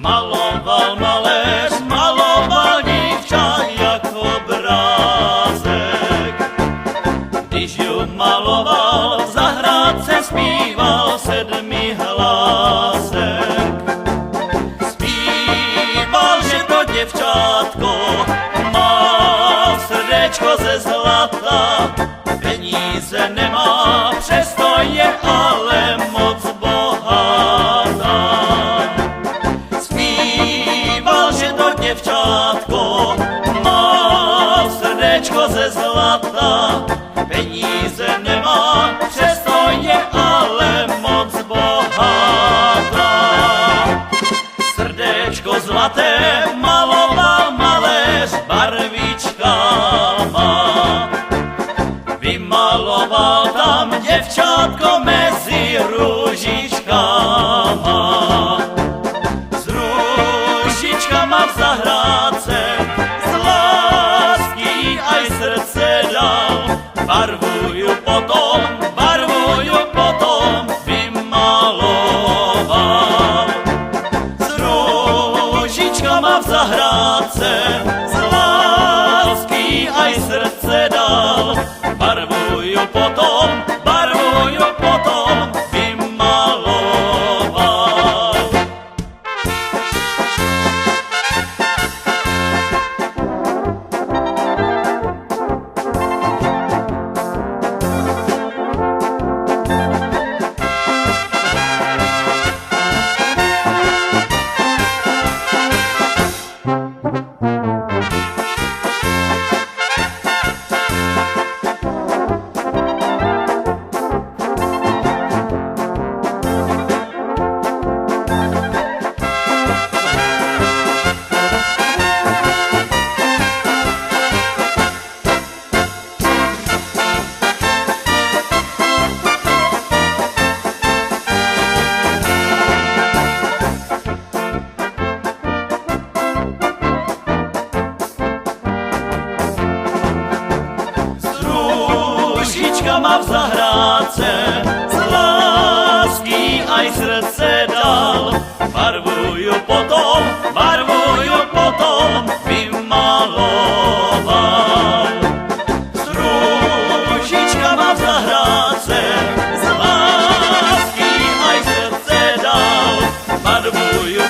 Maloval maléř, maloval dívča jako obrázek. Když ju maloval, v zahrádce zpíval sedmi hlásek. Zpíval, že to děvčátko má srdéčko ze zlata, peníze nemá, přesto je ale moc bohatá. Zpíval, že to děvčátko má srdéčko ze zlata, peníze nemá, přesto je ale moc bohatá. Srdéčko zlaté maloval maléř barvičkama, vymaloval tam děvčátko mezi růžičkama. S růžičkama v zahrádce z lásky aj srdce dal. Barvuju potom vymaloval. S růžičkama v zahrádce z lásky aj srdce dal. Barvuju potom vymaloval. Růžičkama v zahrádce z lásky aj srdce dal. Barvuju potom vymaloval. S růžičkama v zahrádce z lásky aj srdce dal. Barvuju